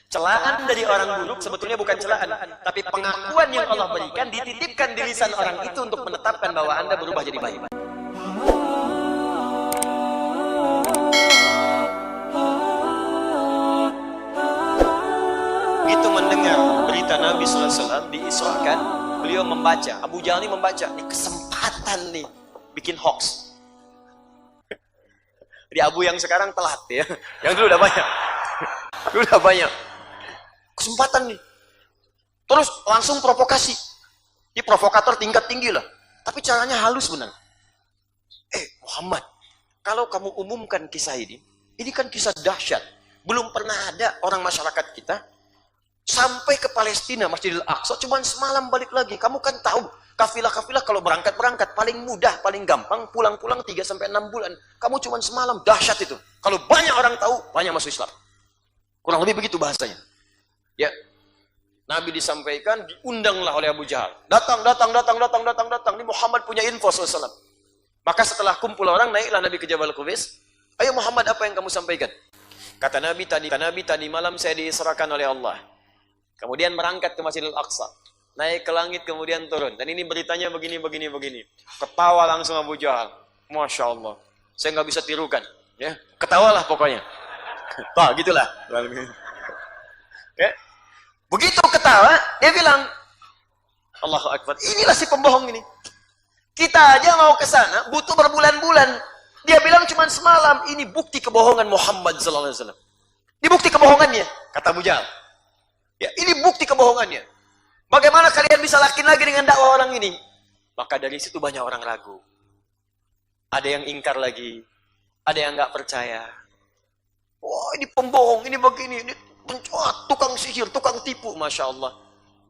Celaan dari orang buruk sebetulnya bukan celaan, tapi pengakuan yang Allah berikan dititipkan di lisan orang itu untuk menetapkan bahwa Anda berubah jadi baik. Begitu mendengar berita Nabi SAW diisrakan, beliau membaca, Abu Jahal ini membaca, ini kesempatan nih bikin hoax. Di Abu yang sekarang telat ya, yang dulu udah banyak. Dulu udah banyak. Kesempatan nih. Terus langsung provokasi. Ini provokator tingkat tinggi lah. Tapi caranya halus benar. Muhammad, kalau kamu umumkan kisah ini kan kisah dahsyat. Belum pernah ada orang masyarakat kita sampai ke Palestina, Masjidil Aqsa, cuman semalam balik lagi. Kamu kan tahu, kafilah-kafilah kalau berangkat paling mudah, paling gampang, pulang-pulang 3-6 bulan. Kamu cuman semalam, dahsyat itu. Kalau banyak orang tahu, banyak masuk Islam. Kurang lebih begitu bahasanya. Ya, Nabi disampaikan, diundanglah oleh Abu Jahal. Datang. Ini Muhammad punya info SAW. Maka setelah kumpul orang, naiklah Nabi ke Jabal Qubais. Ayo Muhammad, apa yang kamu sampaikan? Kata Nabi tadi malam saya diisrakan oleh Allah. Kemudian berangkat ke Masjidil Aqsa. Naik ke langit, kemudian turun. Dan ini beritanya begini. Ketawa langsung Abu Jahal. Masya Allah. Saya nggak bisa tirukan. Ya, ketawalah pokoknya. Wah, gitulah. Ya. Begitu ketawa, dia bilang, Allahu Akbar, inilah si pembohong ini. Kita aja mau ke sana, butuh berbulan-bulan. Dia bilang cuma semalam, ini bukti kebohongan Muhammad SAW. Ini bukti kebohongannya, kata Abu Jahal. Ya, ini bukti kebohongannya. Bagaimana kalian bisa yakin lagi dengan dakwah orang ini? Maka dari situ banyak orang ragu. Ada yang ingkar lagi, ada yang nggak percaya. Wah, ini pembohong, ini begini, ini tukang sihir, tukang tipu, Masya Allah.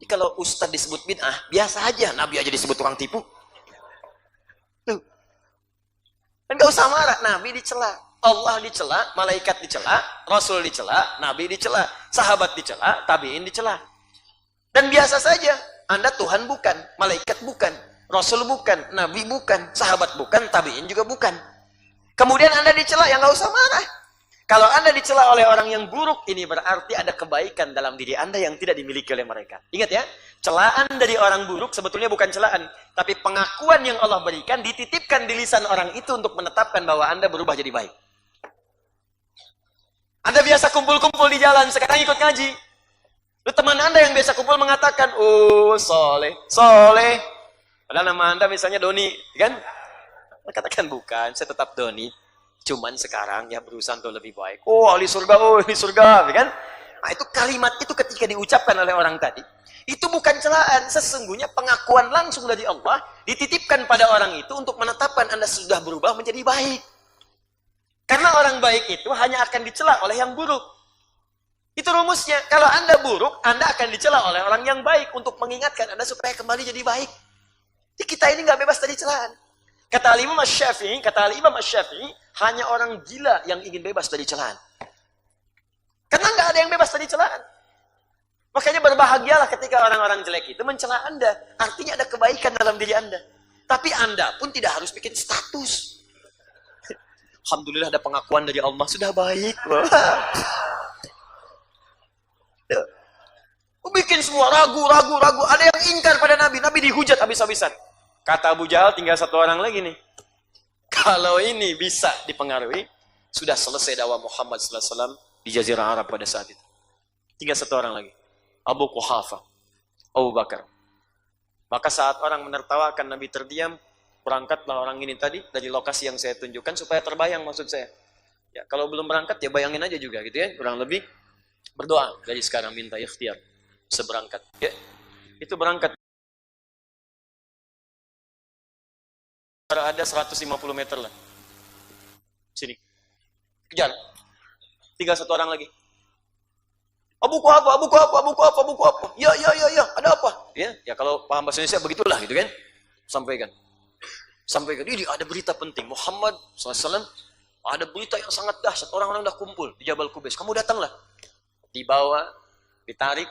Jadi kalau ustadz disebut bid'ah, biasa aja, Nabi aja disebut tukang tipu. Tuh. Dan gak usah marah, Nabi dicela, Allah dicela, malaikat dicela, Rasul dicela, Nabi dicela, sahabat dicela, tabi'in dicela. Dan biasa saja, Anda Tuhan bukan, malaikat bukan, Rasul bukan, Nabi bukan, sahabat bukan, tabi'in juga bukan. Kemudian Anda dicela, yang gak usah marah. Kalau Anda dicela oleh orang yang buruk, ini berarti ada kebaikan dalam diri Anda yang tidak dimiliki oleh mereka. Ingat ya, celaan dari orang buruk sebetulnya bukan celaan, tapi pengakuan yang Allah berikan dititipkan di lisan orang itu untuk menetapkan bahwa Anda berubah jadi baik. Anda biasa kumpul-kumpul di jalan, sekarang ikut ngaji. Lalu teman Anda yang biasa kumpul mengatakan, soleh. Padahal nama Anda misalnya Doni, kan? Katakan bukan, saya tetap Doni. Cuman sekarang ya berusaha untuk lebih baik. Ahli surga, kan? Nah, itu kalimat itu ketika diucapkan oleh orang tadi, itu bukan celaan, sesungguhnya pengakuan langsung dari Allah dititipkan pada orang itu untuk menetapkan Anda sudah berubah menjadi baik. Karena orang baik itu hanya akan dicela oleh yang buruk. Itu rumusnya. Kalau Anda buruk, Anda akan dicela oleh orang yang baik untuk mengingatkan Anda supaya kembali jadi baik. Jadi kita ini nggak bebas dari celaan. Kata Imam Asy-Syafi'i, hanya orang gila yang ingin bebas dari celaan. Karena nggak ada yang bebas dari celaan. Makanya berbahagialah ketika orang-orang jelek itu mencela Anda. Artinya ada kebaikan dalam diri Anda. Tapi Anda pun tidak harus bikin status. Alhamdulillah ada pengakuan dari Allah, sudah baik. Bikin semua ragu. Ada yang ingkar pada Nabi. Nabi dihujat habis-habisan. Kata Abu Jahal, tinggal satu orang lagi nih. Kalau ini bisa dipengaruhi, sudah selesai dakwah Muhammad SAW di Jazirah Arab pada saat itu. Tinggal satu orang lagi. Abu Quhafah, Abu Bakar. Maka saat orang menertawakan Nabi terdiam, berangkatlah orang ini tadi dari lokasi yang saya tunjukkan supaya terbayang maksud saya. Ya, kalau belum berangkat ya bayangin aja juga gitu ya. Kurang lebih berdoa dari sekarang minta ikhtiar seberangkat. Ya, itu berangkat. Ada 150 meter lah. Sini. Kejar. Tinggal satu orang lagi. Abu Quhafah. Ya. Ada apa? Ya kalau paham bahasa Indonesia begitulah gitu kan. Sampaikan. Ini ada berita penting. Muhammad SAW ada berita yang sangat dahsyat. Orang-orang dah kumpul di Jabal Qubais. Kamu datanglah. Dibawa, ditarik.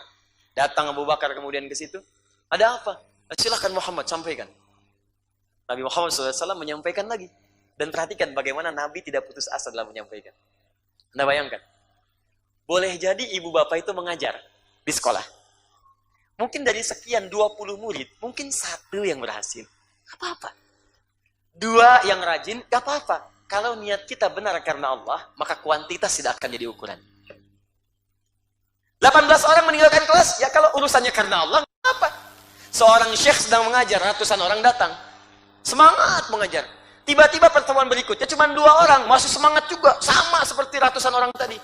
Datang Abu Bakar kemudian ke situ. Ada apa? Silakan Muhammad sampaikan. Nabi Muhammad SAW menyampaikan lagi. Dan perhatikan bagaimana Nabi tidak putus asa dalam menyampaikan. Anda bayangkan. Boleh jadi ibu bapak itu mengajar di sekolah. Mungkin dari sekian 20 murid, mungkin satu yang berhasil. Gak apa-apa. Dua yang rajin, gak apa-apa. Kalau niat kita benar karena Allah, maka kuantitas tidak akan jadi ukuran. 18 orang meninggalkan kelas, ya kalau urusannya karena Allah, gak apa. Seorang syekh sedang mengajar, ratusan orang datang. Semangat mengajar. Tiba-tiba pertemuan berikutnya cuma 2 orang, masih semangat juga. Sama seperti ratusan orang tadi.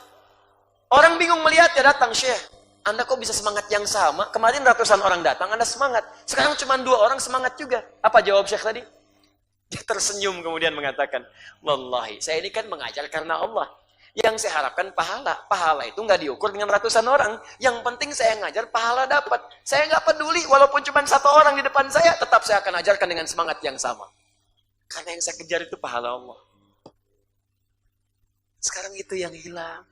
Orang bingung melihat, ya datang, Syekh. Anda kok bisa semangat yang sama? Kemarin ratusan orang datang, Anda semangat. Sekarang cuma 2 orang semangat juga. Apa jawab Syekh tadi? Dia tersenyum kemudian mengatakan, wallahi, saya ini kan mengajar karena Allah. Yang saya harapkan pahala. Pahala itu nggak diukur dengan ratusan orang. Yang penting saya ngajar, pahala dapat. Saya nggak peduli, walaupun cuma 1 orang di depan saya, tetap saya akan ajarkan dengan semangat yang sama. Karena yang saya kejar itu pahala Allah. Sekarang itu yang hilang.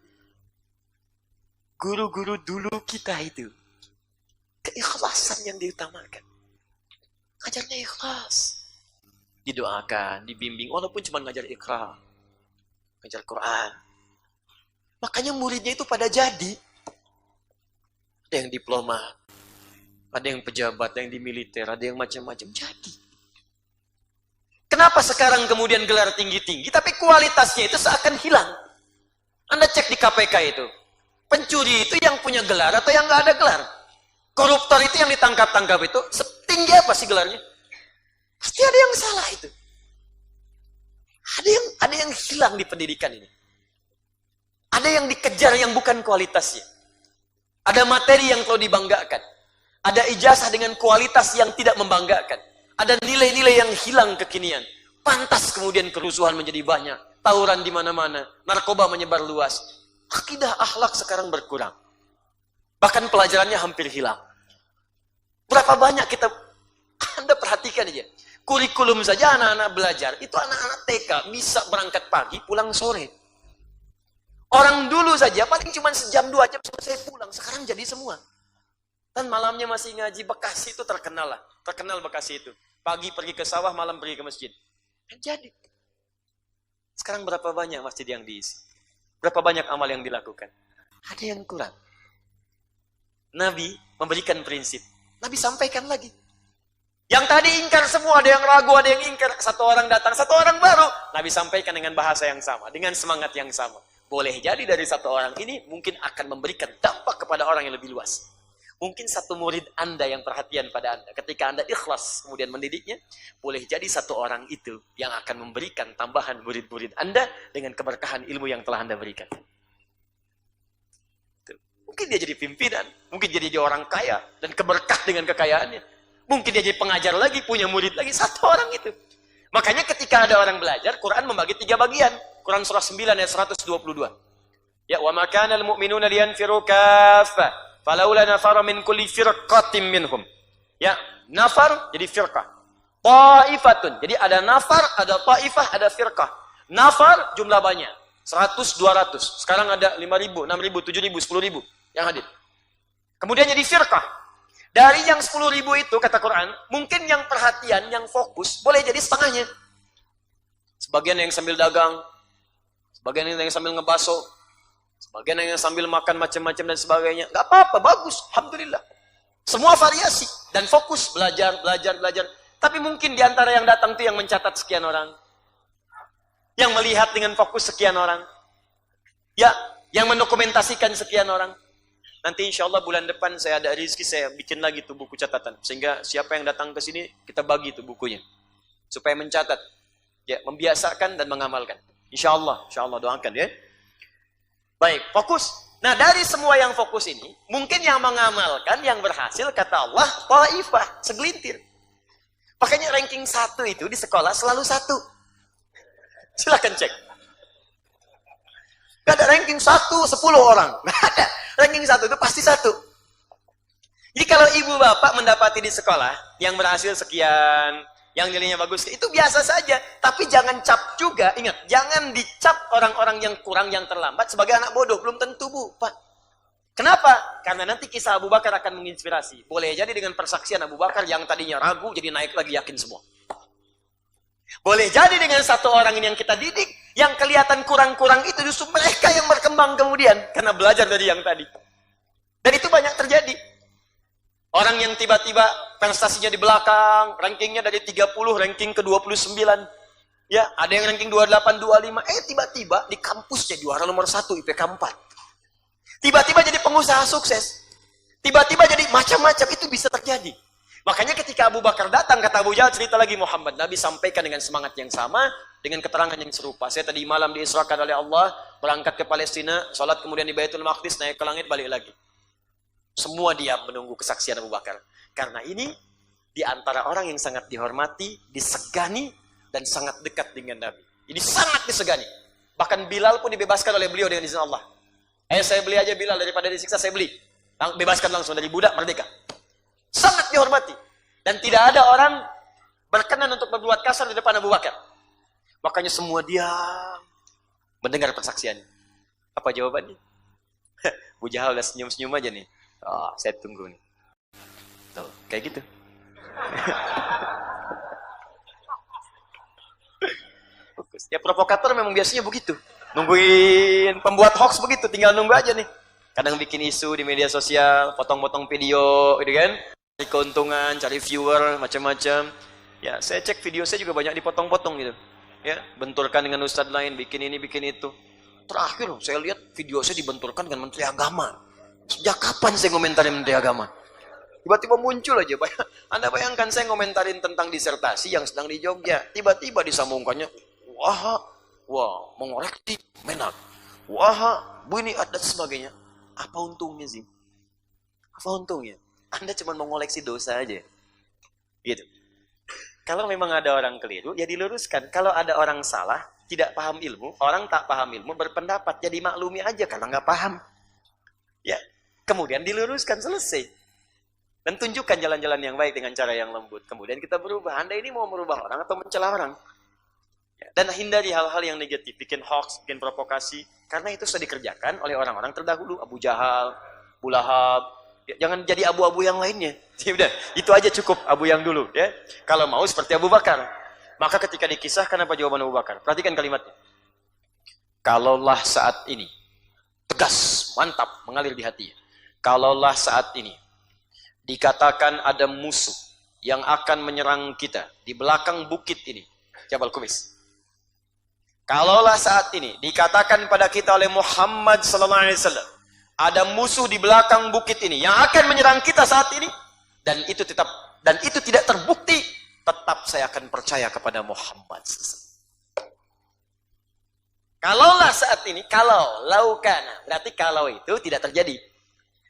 Guru-guru dulu kita itu, keikhlasan yang diutamakan. Ngajarnya ikhlas. Didoakan, dibimbing, walaupun cuma ngajar Iqra, ngajar Quran. Makanya muridnya itu pada jadi. Ada yang diplomat, ada yang pejabat, ada yang di militer, ada yang macam-macam. Jadi. Kenapa sekarang kemudian gelar tinggi-tinggi, tapi kualitasnya itu seakan hilang? Anda cek di KPK itu. Pencuri itu yang punya gelar atau yang nggak ada gelar? Koruptor itu yang ditangkap-tangkap itu, setinggi apa sih gelarnya? Pasti ada yang salah itu. Ada yang hilang di pendidikan ini. Ada yang dikejar yang bukan kualitasnya. Ada materi yang perlu dibanggakan. Ada ijazah dengan kualitas yang tidak membanggakan. Ada nilai-nilai yang hilang kekinian. Pantas kemudian kerusuhan menjadi banyak. Tawuran di mana-mana. Narkoba menyebar luas. Akidah akhlak sekarang berkurang. Bahkan pelajarannya hampir hilang. Berapa banyak kita, Anda perhatikan aja. Kurikulum saja anak-anak belajar. Itu anak-anak TK bisa berangkat pagi, pulang sore. Orang dulu saja paling cuma sejam 2 jam selesai pulang. Sekarang jadi semua. Dan malamnya masih ngaji. Bekasi itu terkenal lah. Terkenal Bekasi itu. Pagi pergi ke sawah, malam pergi ke masjid. Dan jadi. Sekarang berapa banyak masjid yang diisi? Berapa banyak amal yang dilakukan? Ada yang kurang. Nabi memberikan prinsip. Nabi sampaikan lagi. Yang tadi ingkar semua, ada yang ragu, ada yang ingkar. 1 orang datang, 1 orang baru. Nabi sampaikan dengan bahasa yang sama, dengan semangat yang sama. Boleh jadi dari 1 orang ini mungkin akan memberikan dampak kepada orang yang lebih luas. Mungkin 1 murid Anda yang perhatian pada Anda. Ketika Anda ikhlas kemudian mendidiknya, boleh jadi 1 orang itu yang akan memberikan tambahan murid-murid Anda dengan keberkahan ilmu yang telah Anda berikan. Mungkin dia jadi pimpinan, mungkin dia jadi orang kaya dan keberkah dengan kekayaannya. Mungkin dia jadi pengajar lagi, punya murid lagi, 1 orang itu. Makanya ketika ada orang belajar, Quran membagi 3 bagian. Quran surah 9 ayat 122. Ya, wa ma kana al-mu'minuna liyanfiru kaffah. Falaula nafara min kulli firqatin minhum. Ya, nafar jadi firqah. Ta'ifatun. Jadi ada nafar, ada ta'ifah, ada firqah. Nafar jumlah banyak. 100, 200. Sekarang ada 5.000, 6.000, 7.000, 10.000 yang hadir. Kemudian jadi firqah. Dari yang 10.000 itu, kata Quran, mungkin yang perhatian, yang fokus, boleh jadi setengahnya. Sebagian yang sambil dagang, sebagian yang sambil ngebaso, sebagian yang sambil makan macam-macam dan sebagainya. Gak apa-apa, bagus, alhamdulillah. Semua variasi dan fokus, belajar. Tapi mungkin di antara yang datang itu yang mencatat sekian orang, yang melihat dengan fokus sekian orang, ya, yang mendokumentasikan sekian orang. Nanti insya Allah bulan depan saya ada rezeki, saya bikin lagi tuh buku catatan. Sehingga siapa yang datang ke sini, kita bagi tuh bukunya. Supaya mencatat, ya, membiasakan dan mengamalkan. Insya Allah doakan ya. Baik, fokus. Nah, dari semua yang fokus ini, mungkin yang mengamalkan, yang berhasil, kata Allah, ta'ifah, segelintir. Makanya ranking 1 itu di sekolah selalu 1. Silahkan cek. Gak ada ranking 1, 10 orang. Gak ada. Ranking 1 itu pasti 1. Jadi kalau ibu bapak mendapati di sekolah, yang berhasil sekian, yang nilainya bagus, itu biasa saja. Tapi jangan cap juga, ingat, jangan dicap orang-orang yang kurang, yang terlambat sebagai anak bodoh. Belum tentu, Bu, Pak. Kenapa? Karena nanti kisah Abu Bakar akan menginspirasi. Boleh jadi dengan persaksian Abu Bakar yang tadinya ragu, jadi naik lagi yakin semua. Boleh jadi dengan satu orang ini yang kita didik, yang kelihatan kurang-kurang itu justru mereka yang berkembang kemudian. Karena belajar dari yang tadi. Dan itu banyak terjadi. Orang yang tiba-tiba prestasinya di belakang, rankingnya dari 30, ranking ke 29. Ya, ada yang ranking 28, 25. Tiba-tiba di kampusnya juara nomor 1, IPK 4. Tiba-tiba jadi pengusaha sukses. Tiba-tiba jadi macam-macam, itu bisa terjadi. Makanya ketika Abu Bakar datang, kata Abu Jahal, cerita lagi Muhammad. Nabi sampaikan dengan semangat yang sama, dengan keterangan yang serupa. Saya tadi malam diisrakan oleh Allah, berangkat ke Palestina, sholat kemudian di Baitul Maqdis, naik ke langit, balik lagi. Semua diam menunggu kesaksian Abu Bakar. Karena ini, di antara orang yang sangat dihormati, disegani, dan sangat dekat dengan Nabi. Ini sangat disegani. Bahkan Bilal pun dibebaskan oleh beliau dengan izin Allah. Saya beli aja Bilal, daripada disiksa saya beli. Bebaskan langsung dari budak, merdeka. Sangat dihormati. Dan tidak ada orang berkenan untuk berbuat kasar di depan Abu Bakar. Makanya semua diam mendengar persaksiannya. Apa jawabannya? Abu Jahal udah senyum-senyum aja nih. Saya tunggu nih. Tuh, kayak gitu. Ya provokator memang biasanya begitu. Nungguin pembuat hoax begitu, tinggal nunggu aja nih. Kadang bikin isu di media sosial, potong-potong video, gitu kan? Cari keuntungan, cari viewer, macam-macam. Ya, saya cek video saya juga banyak dipotong-potong gitu. Ya, benturkan dengan ustadz lain, bikin ini, bikin itu. Terakhir saya lihat video saya dibenturkan dengan Menteri Agama. Sejak kapan saya ngomentarin Menteri Agama? Tiba-tiba muncul aja. Anda bayangkan saya ngomentarin tentang disertasi yang sedang di Jogja. Tiba-tiba disambungkannya, wah, mengoreksi Menak. Wah, bunyi dan sebagainya. Apa untungnya sih? Apa untungnya? Anda cuma mengoleksi dosa aja. Gitu. Kalau memang ada orang keliru, ya diluruskan. Kalau ada orang salah, tidak paham ilmu, orang tak paham ilmu, berpendapat, ya dimaklumi aja karena nggak paham. Ya, kemudian diluruskan, selesai. Dan tunjukkan jalan-jalan yang baik dengan cara yang lembut. Kemudian kita berubah. Anda ini mau merubah orang atau mencela orang? Ya, dan hindari hal-hal yang negatif, bikin hoax, bikin provokasi. Karena itu sudah dikerjakan oleh orang-orang terdahulu. Abu Jahal, Abu Lahab. Ya, jangan jadi abu-abu yang lainnya. Ya udah, itu aja cukup abu yang dulu. Ya, kalau mau seperti Abu Bakar. Maka ketika dikisahkan apa jawaban Abu Bakar? Perhatikan kalimatnya. Kalaulah saat ini, tegas, mantap, mengalir di hatinya. Kalaulah saat ini, dikatakan ada musuh yang akan menyerang kita di belakang bukit ini, Jabal Kumis. Kalaulah saat ini dikatakan pada kita oleh Muhammad sallallahu alaihi wasallam, ada musuh di belakang bukit ini yang akan menyerang kita saat ini, dan itu tidak terbukti, tetap saya akan percaya kepada Muhammad. Kalaulah saat ini, laukana, berarti kalau itu tidak terjadi.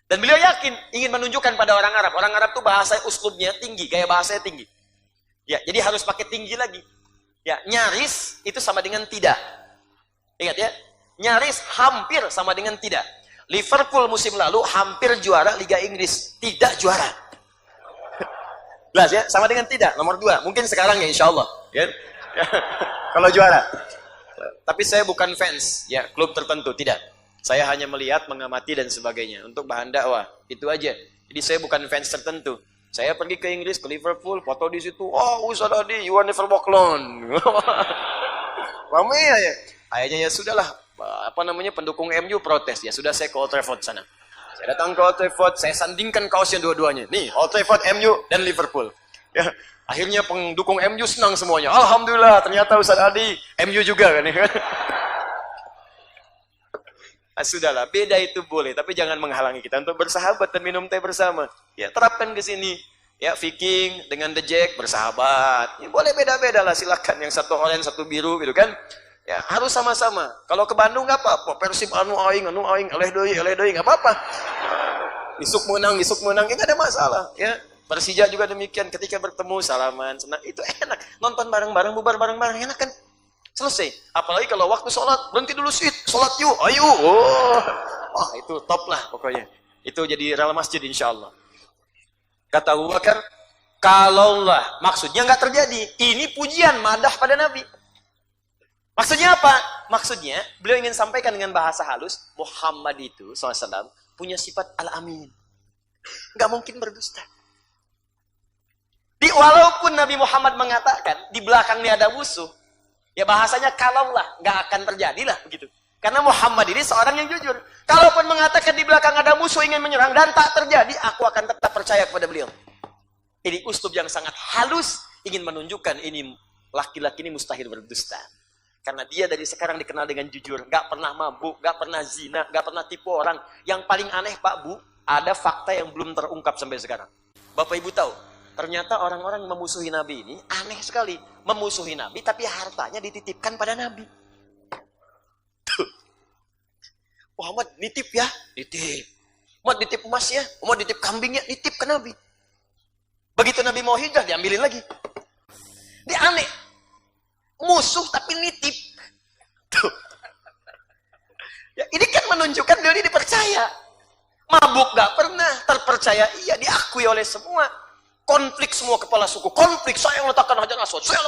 Dan beliau yakin, ingin menunjukkan pada orang Arab. Orang Arab itu bahasa uslubnya tinggi, gaya bahasanya tinggi. Ya, jadi harus pakai tinggi lagi. Ya, nyaris itu sama dengan tidak. Ingat ya, nyaris hampir sama dengan tidak. Liverpool musim lalu hampir juara Liga Inggris, tidak juara. Jelas ya, sama dengan tidak. Nomor 2, mungkin sekarang ya insya Allah. Ya. Kalau juara. Tapi saya bukan fans, ya klub tertentu, tidak. Saya hanya melihat, mengamati dan sebagainya untuk bahan dakwah. Itu aja. Jadi saya bukan fans tertentu. Saya pergi ke Inggris, ke Liverpool, foto di situ. Oh, Ustaz Adi, you are never walk alone. Ramai ya. Akhirnya ya sudahlah. Pendukung MU protes. Ya sudah, saya ke Old Trafford sana. Saya datang ke Old Trafford, saya sandingkan kaosnya dua-duanya. Nih, Old Trafford, MU dan Liverpool. Ya, akhirnya pendukung MU senang semuanya. Alhamdulillah, ternyata Ustaz Adi MU juga kan. Sudahlah, beda itu boleh, tapi jangan menghalangi kita untuk bersahabat dan minum teh bersama. Ya, terapkan ke sini. Ya, Viking dengan The Jack bersahabat. Ya, boleh beda-beda lah, silakan. Yang satu oranye, satu biru gitu kan. Ya, harus sama-sama. Kalau ke Bandung nggak apa-apa. Persib anu aing, eleh deui nggak apa-apa. Isuk menang, ya nggak ada masalah. Ya, Persija juga demikian. Ketika bertemu salaman, senang, itu enak. Nonton bareng-bareng, bubar bareng-bareng, enak kan? Selesai. Apalagi kalau waktu sholat, berhenti dulu sih, sholat yuk, ayo. Wah, itu top lah pokoknya. Itu jadi rel masjid insya Allah. Kata Abu Bakar, kalaulah, maksudnya nggak terjadi. Ini pujian, madah pada Nabi. Maksudnya apa? Maksudnya, beliau ingin sampaikan dengan bahasa halus, Muhammad itu, SAW, punya sifat al-amin. Nggak mungkin berdusta. Walaupun Nabi Muhammad mengatakan di belakangnya ada musuh, ya bahasanya kalaulah, nggak akan terjadilah begitu. Karena Muhammad ini seorang yang jujur. Kalaupun mengatakan di belakang ada musuh ingin menyerang dan tak terjadi, aku akan tetap percaya kepada beliau. Ini uslub yang sangat halus, ingin menunjukkan ini laki-laki ini mustahil berdusta. Karena dia dari sekarang dikenal dengan jujur, nggak pernah mabuk, nggak pernah zina, nggak pernah tipu orang. Yang paling aneh Pak Bu, ada fakta yang belum terungkap sampai sekarang. Bapak Ibu tahu, ternyata orang-orang memusuhi Nabi ini aneh sekali. Memusuhi Nabi tapi hartanya dititipkan pada Nabi. Tuh. Muhammad nitip ya, nitip. Muhammad nitip emasnya, Muhammad nitip kambingnya, nitip ke Nabi. Begitu Nabi mau hijrah diambilin lagi. Dia aneh. Musuh tapi nitip. Tuh. Ya, ini kan menunjukkan dia ini dipercaya. Mabuk gak pernah, terpercaya iya, diakui oleh semua. Konflik semua kepala suku, konflik, saya yang letakkan Hajar Aswad, saya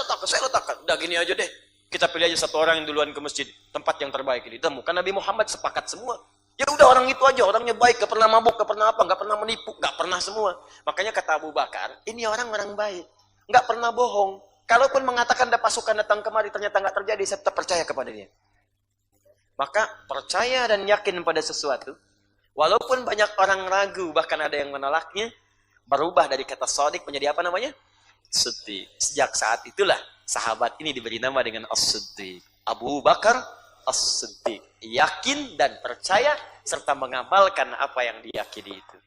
letakkan. Udah gini aja deh, kita pilih aja satu orang yang duluan ke masjid, tempat yang terbaik ini. Temukan Nabi Muhammad sepakat semua. Ya udah orang itu aja, orangnya baik, gak pernah mabuk, gak pernah apa, gak pernah menipu, gak pernah semua. Makanya kata Abu Bakar, ini orang baik, gak pernah bohong. Kalaupun mengatakan ada pasukan datang kemari, ternyata nggak terjadi, saya tetap percaya kepada dia. Maka percaya dan yakin pada sesuatu, walaupun banyak orang ragu, bahkan ada yang menolaknya, berubah dari kata shadiq menjadi apa namanya? Siddiq. Sejak saat itulah sahabat ini diberi nama dengan As-Siddiq. Abu Bakar As-Siddiq. Yakin dan percaya serta mengamalkan apa yang diyakini itu.